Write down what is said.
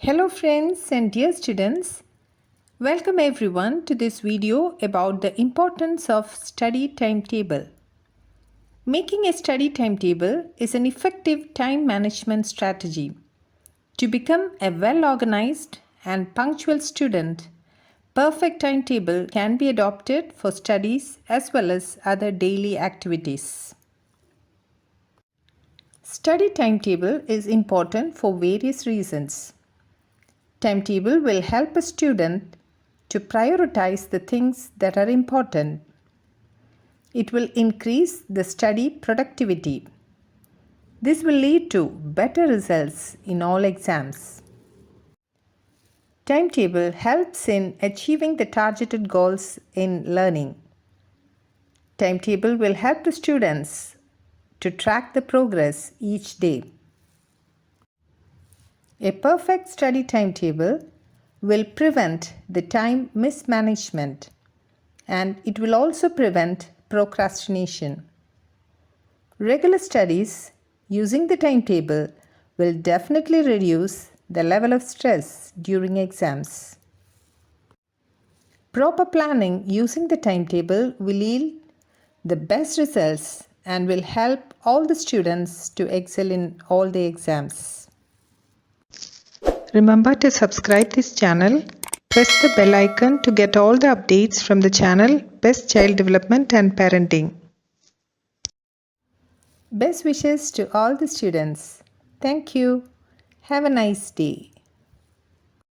Hello friends and dear students, welcome everyone to this video about the importance of study timetable. Making a study timetable is an effective time management strategy. To become a well-organized and punctual student, perfect timetable can be adopted for studies as well as other daily activities. Study timetable is important for various reasons. Timetable will help a student to prioritize the things that are important. It will increase the study productivity. This will lead to better results in all exams. Timetable helps in achieving the targeted goals in learning. Timetable will help the students to track the progress each day. A perfect study timetable will prevent the time mismanagement and it will also prevent procrastination. Regular studies using the timetable will definitely reduce the level of stress during exams. Proper planning using the timetable will yield the best results and will help all the students to excel in all the exams. Remember to subscribe this channel. Press the bell icon to get all the updates from the channel Best Child Development and Parenting. Best wishes to all the students. Thank you. Have a nice day.